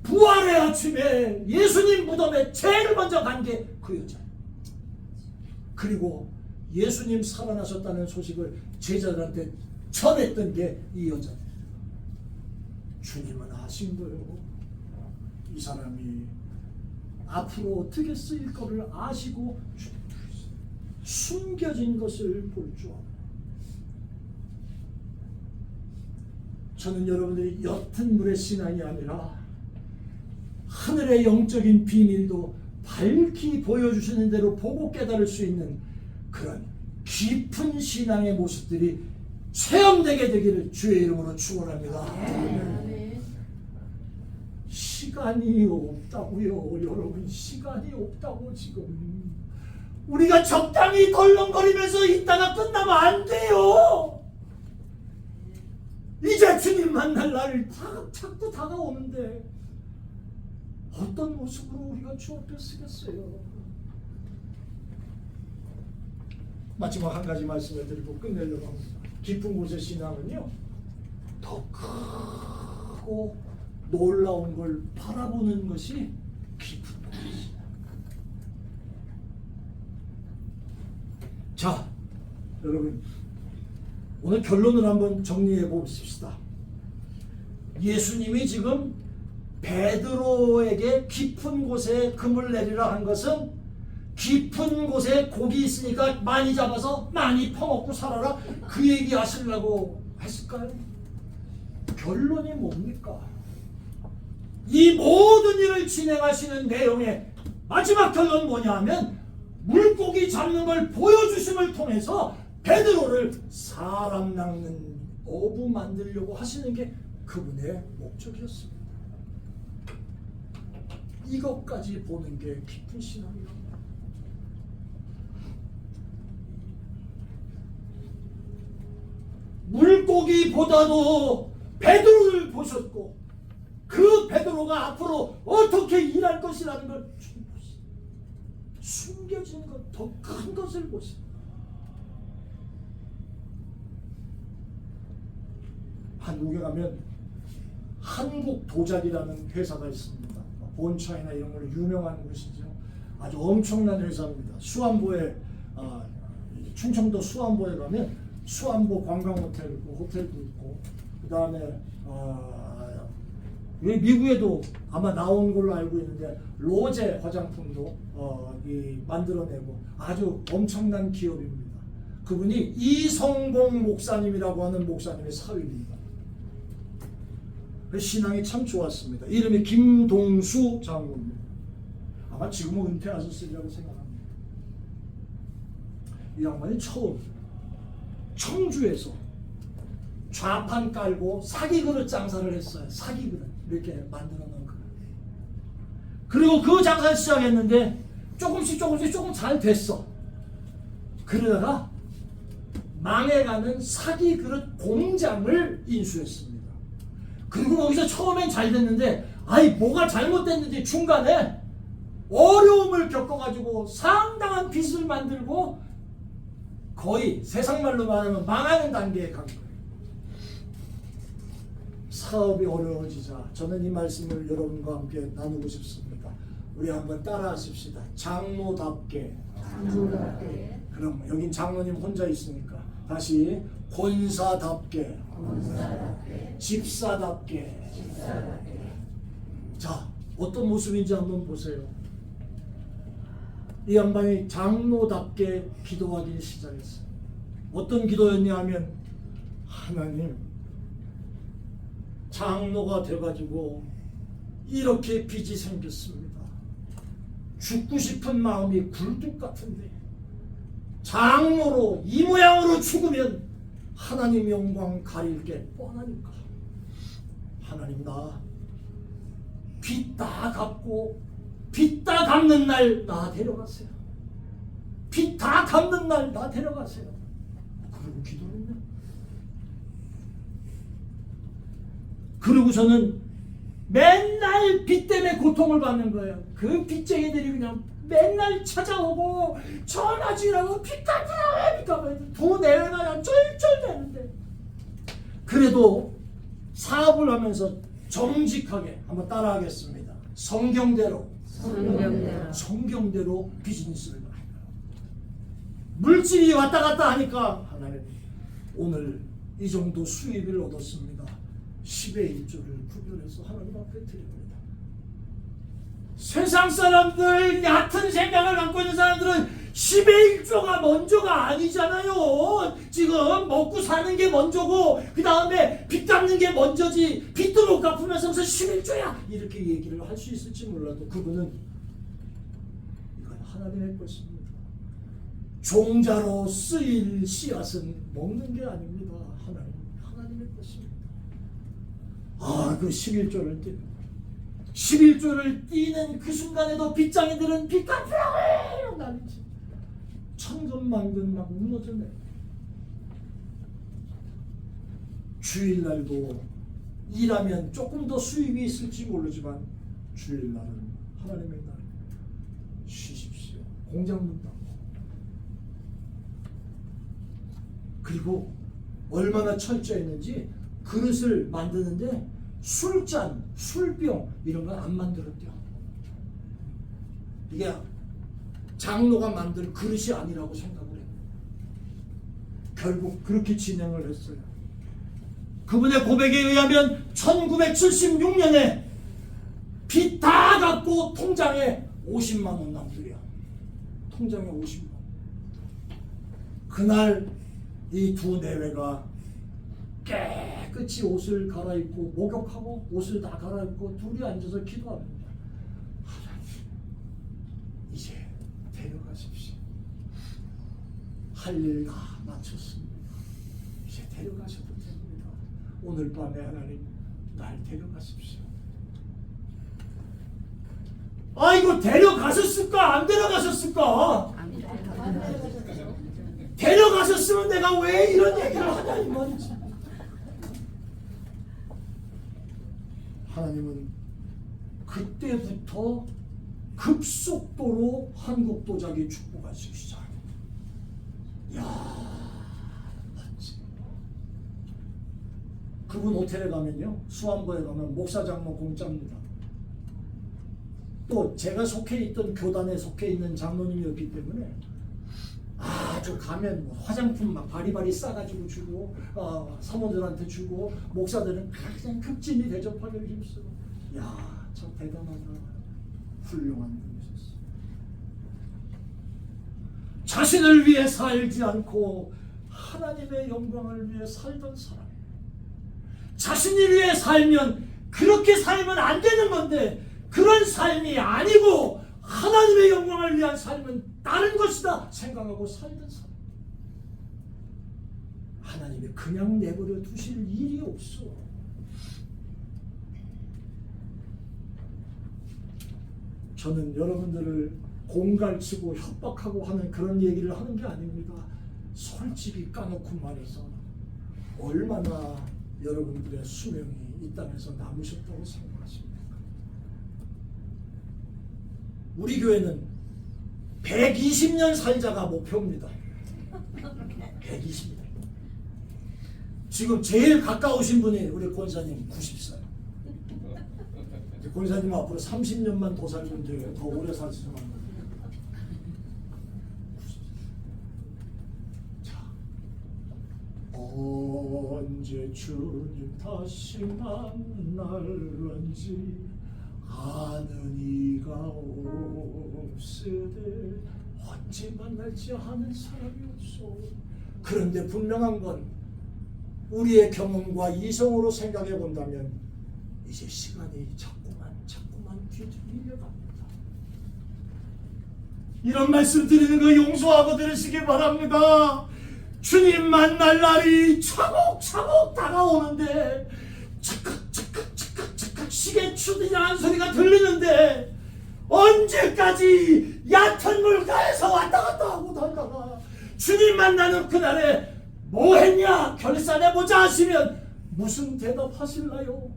부활의 아침에 예수님 무덤에 제일 먼저 간 게 그 여자예요. 그리고 예수님 살아나셨다는 소식을 제자들한테 전했던 게 이 여자예요. 주님은 아신 거예요. 이 사람이 앞으로 어떻게 쓰일 거를 아시고 숨겨진 것을 볼 줄 알아요. 저는 여러분들이 옅은 물의 신앙이 아니라 하늘의 영적인 비밀도 밝히 보여주시는 대로 보고 깨달을 수 있는 그런 깊은 신앙의 모습들이 체험되게 되기를 주의 이름으로 축원합니다. 시간이 없다고요. 여러분 시간이 없다고. 지금 우리가 적당히 덜렁거리면서 있다가 끝나면 안 돼요. 이제 주님 만날 날이 자꾸 다가오는데 어떤 모습으로 우리가 주 앞에 서겠어요. 마지막 한 가지 말씀을 드리고 끝내려고 합니다. 깊은 곳의 신앙은요, 더 크고 놀라운 걸 바라보는 것이 깊은 곳의 신앙. 자, 여러분 오늘 결론을 한번 정리해 봅시다. 예수님이 지금 베드로에게 깊은 곳에 금을 내리라 한 것은 깊은 곳에 고기 있으니까 많이 잡아서 많이 퍼먹고 살아라 그 얘기 하시려고 했을까요? 결론이 뭡니까? 이 모든 일을 진행하시는 내용의 마지막 결론 뭐냐 하면 물고기 잡는 걸 보여주심을 통해서 베드로를 사람 낚는 어부 만들려고 하시는 게 그분의 목적이었습니다. 이것까지 보는 게 깊은 신앙이에요. 물고기보다도 베드로를 보셨고 그 베드로가 앞으로 어떻게 일할 것이라는 걸 숨겨진 것, 더 큰 것을 보십니다. 한국에 가면 한국 도자기라는 회사가 있습니다. 본차이나 이런 걸로 유명한 곳이죠. 아주 엄청난 회사입니다. 수안보에 충청도 수안보에 가면 수안보 관광호텔 호텔도 있고 그 다음에 미국에도 아마 나온 걸로 알고 있는데 로제 화장품도 만들어내고 아주 엄청난 기업입니다. 그분이 이성봉 목사님이라고 하는 목사님의 사위입니다. 신앙이 참 좋았습니다. 이름이 김동수 장로입니다. 아마 지금은 은퇴하셨으리라고 생각합니다. 이 양반이 처음 청주에서 좌판 깔고 사기그릇 장사를 했어요. 사기그릇 이렇게 만들어 놓은 그릇. 그리고 그 장사를 시작했는데 조금씩 조금 잘 됐어. 그러다가 망해가는 사기그릇 공장을 인수했습니다. 그리고 거기서 처음엔 잘 됐는데 뭐가 잘못됐는지 중간에 어려움을 겪어가지고 상당한 빚을 만들고 거의 세상말로 말하면 망하는 단계에 간 거예요. 사업이 어려워지자 저는 이 말씀을 여러분과 함께 나누고 싶습니다. 우리 한번 따라 하십시다. 장로답게. 그럼 여긴 장로님 혼자 있으니까 다시 권사답게, 집사답게. 자, 어떤 모습인지 한번 보세요. 이 양반이 장로답게 기도하기 시작했어요. 어떤 기도였냐 하면, 하나님, 장로가 돼가지고 이렇게 빚이 생겼습니다. 죽고 싶은 마음이 굴뚝 같은데 장로로 이 모양으로 죽으면 하나님 영광 가릴 게 뻔하니까 하나님, 나 빚 다 갚고 빚 다 갚는 날 나 데려가세요. 빚 다 갚는 날 나 데려가세요. 그러고 기도를 했냐? 그러고서는 맨날 빚 때문에 고통을 받는 거예요. 그 빚쟁이들이 그냥 맨날 찾아오고 전화 주라고 빚 갚으라고 빚 갚으라고 두 내외가 그냥 쫄쫄대는데, 그래도 사업을 하면서 정직하게 한번 따라하겠습니다. 성경대로 비즈니스를 해요. 물질이 왔다 갔다 하니까 하나님, 오늘 이 정도 수입을 얻었습니다. 10의 1조를 구별해서 하나님 앞에 드립니다. 세상 사람들, 얕은 생각을 갖고 있는 사람들은 10의 1조가 먼저가 아니잖아요. 지금 먹고 사는 게 먼저고 그 다음에 빚 갚는 게 먼저지, 빚도 못 갚으면서 무슨 11조야 이렇게 얘기를 할 수 있을지 몰라도 그분은 이건 하나님의 것입니다. 종자로 쓰일 씨앗은 먹는 게 아닙니다. 하나님의 것입니다. 그 11조를 띄는 11조를 띄는 그 순간에도 빚장이들은 빚 갚으라고 해! 난리지. 천근만근 막 무너졌네. 주일날도 일하면 조금 더 수입이 있을지 모르지만 주일날은 하나님의 날, 쉬십시오. 공장 문 닫고. 그리고 얼마나 철저했는지 그릇을 만드는데 술잔, 술병 이런 건 안 만들었대요. 이게 장로가 만들 그릇이 아니라고 생각을 해요. 결국 그렇게 진행을 했어요. 그분의 고백에 의하면 1976년에 빚 다 갚고 통장에 50만 원 남더래요. 통장에 50만 원. 그날 이 두 내외가 깨끗이 옷을 갈아입고 목욕하고 옷을 다 갈아입고 둘이 앉아서 기도합니다. 하나님, 이제 데려가십시오. 할 일 다 마쳤습니다. 이제 데려가셔도 됩니다. 오늘 밤에 하나님, 날 데려가십시오. 아이고, 데려가셨을까? 안 데려가셨을까? 데려가셨으면 내가 왜 이런 얘기를 하냐 이 말이지. 하나님은 그때부터 급속도로 한국 도자기 축복하시기 시작합니다. 야, 맞지. 그분 호텔에 가면요, 수암고에 가면 목사장로 공짜입니다. 또 제가 속해 있던 교단에 속해 있는 장로님이었기 때문에 아주 가면 뭐 화장품 막 바리바리 싸가지고 주고, 사모들한테 주고, 목사들은 가장 극진히 대접하기를 힘쓰고. 야, 참 대단하다. 훌륭한 분이셨어. 자신을 위해 살지 않고 하나님의 영광을 위해 살던 사람. 자신을 위해 살면 그렇게 살면 안 되는 건데, 그런 삶이 아니고 하나님의 영광을 위한 삶은 다른 것이다 생각하고 살던 사람. 하나님이 그냥 내버려 두실 일이 없어. 저는 여러분들을 공갈치고 협박하고 하는 그런 얘기를 하는 게 아닙니다. 솔직히 까놓고 말해서 얼마나 여러분들의 수명이 이 땅에서 남으셨다고 생각하십니까? 우리 교회는 120년 살자가 목표입니다. 120년. 지금 제일 가까우신 분이 우리 권사님 90살. 권사님 앞으로 30년만 더 살면 돼요. 더 오래 사시면. 자, 언제 주님 다시 만날런지 아는 이가 없으되 언제 만날지 아는 사람이 없소. 그런데 분명한 건 우리의 경험과 이성으로 생각해 본다면 이제 시간이 자꾸만 뒤틀려 갑니다. 이런 말씀 드리는 거 용서하고 들으시기 바랍니다. 주님 만날 날이 차곡차곡 다가오는데 착각 시계 추진하는 소리가 들리는데 언제까지 얕은 물가에서 왔다 갔다 하고 달다가 주님 만나는 그날에 뭐 했냐 결산해보자 하시면 무슨 대답하실라요?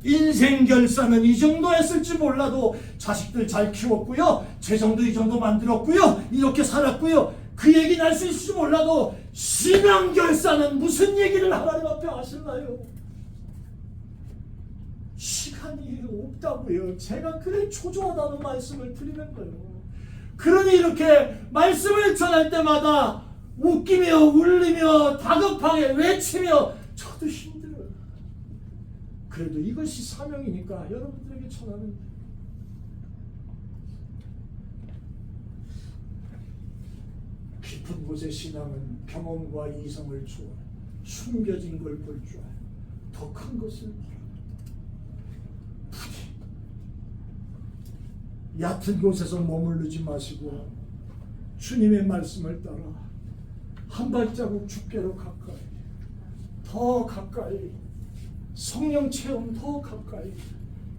인생 결산은 이 정도 했을지 몰라도 자식들 잘 키웠고요, 재정도 이 정도 만들었고요, 이렇게 살았고요, 그 얘기는 할 수 있을지 몰라도 신앙 결산은 무슨 얘기를 하나님 앞에 하실나요? 시간이 없다고요. 제가 그래 초조하다는 말씀을 드리는 거예요. 그러니 이렇게 말씀을 전할 때마다 웃기며 울리며 다급하게 외치며 저도 힘들어요. 그래도 이것이 사명이니까 여러분들에게 전하는 깊은 곳의 신앙은 경험과 이성을 주어 숨겨진 걸 볼 줄 알아요. 더 큰 것을 바랍니다. 얕은 곳에서 머무르지 마시고 주님의 말씀을 따라 한 발자국 주께로 가까이, 더 가까이, 성령 체험 더 가까이,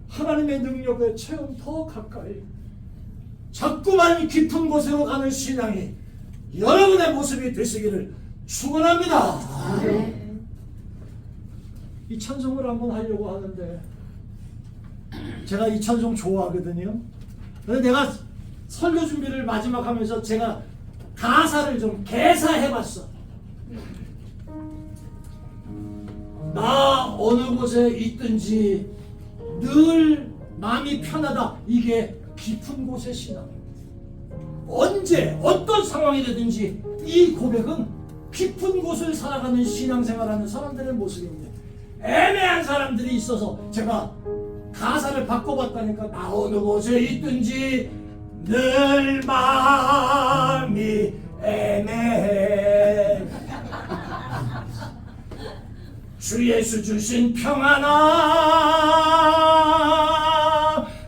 하나님의 능력의 체험 더 가까이, 자꾸만 깊은 곳으로 가는 신앙이 여러분의 모습이 되시기를 축원합니다. 이 찬송을 한번 하려고 하는데 제가 이 찬송 좋아하거든요. 그래서 내가 설교 준비를 마지막 하면서 제가 가사를 좀 개사해봤어. 나 어느 곳에 있든지 늘 마음이 편하다. 이게 깊은 곳의 신앙입니다. 언제 어떤 상황이 되든지 이 고백은 깊은 곳을 살아가는 신앙생활하는 사람들의 모습입니다. 애매한 사람들이 있어서 제가 가사를 바꿔봤다니까. 나 어느 곳에 있든지 늘 마음이 애매해. 주 예수 주신 평안아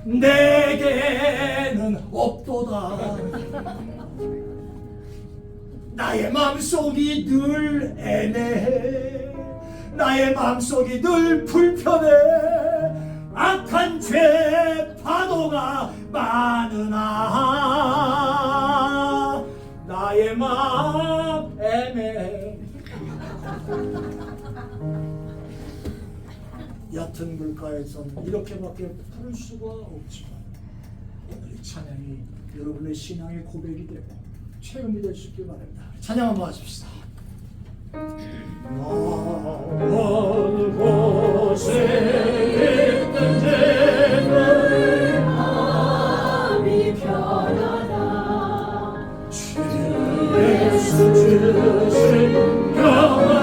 내게는 없도다. 나의 마음속이 늘 애매해. 나의 마음속이 늘 불편해. 악한 죄 파도가 많으나 나의 마음 애매해. 얕은 물가에서는 이렇게밖에 부를 수가 없지만 오늘의 찬양이 여러분의 신앙의 고백이 되고 체험이 될 수 있길 바랍니다. 찬양 한번 하십시다. 어느 곳에 있든지 늘 마음이 편하다. 주 예수 주신 평안을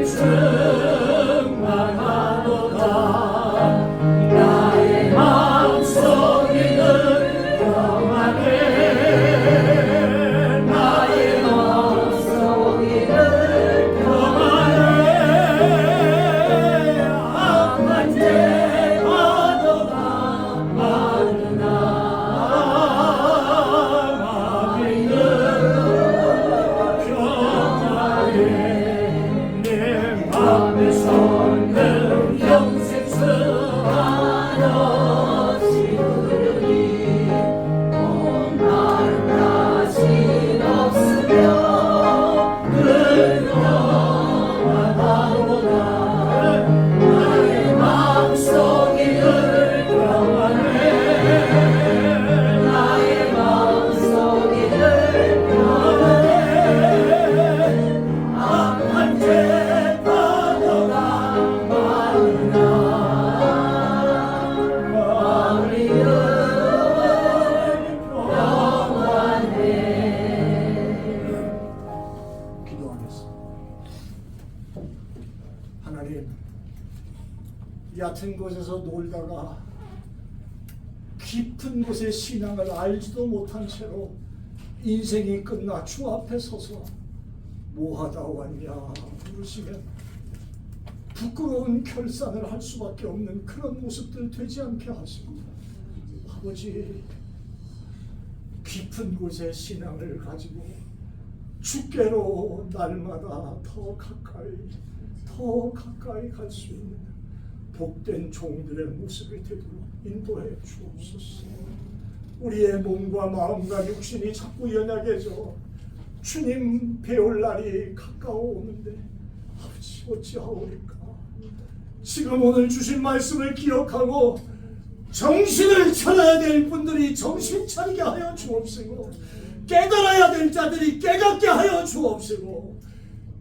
충만하도다. 나의 마음속이 늘 평안해. 나의 마음속이 늘 평안해. 얕은 곳에서 놀다가 깊은 곳의 신앙을 알지도 못한 채로 인생이 끝나 주 앞에 서서 뭐하다 왔냐 물으시면 부끄러운 결산을 할 수밖에 없는 그런 모습들 되지 않게 하시고, 아버지 깊은 곳의 신앙을 가지고 주께로 날마다 더 가까이 갈 수 있는 복된 종들의 모습이 되도록 인도해 주옵소서. 우리의 몸과 마음과 육신이 자꾸 연약해져 주님 배울 날이 가까워오는데 아버지 어찌하오리까. 지금 오늘 주신 말씀을 기억하고 정신을 차려야 될 분들이 정신 차리게 하여 주옵시고, 깨달아야 될 자들이 깨닫게 하여 주옵시고,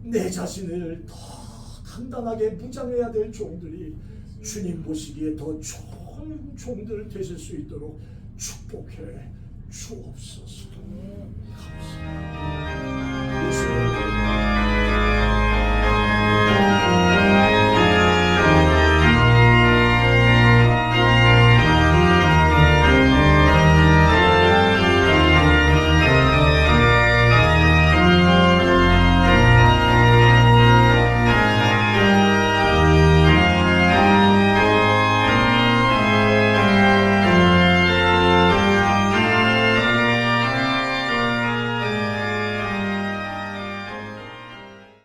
내 자신을 더 단단하게 무장해야 될 종들이 주님 보시기에 더 좋은 종들 되실 수 있도록 축복해 주옵소서. 감사합니다.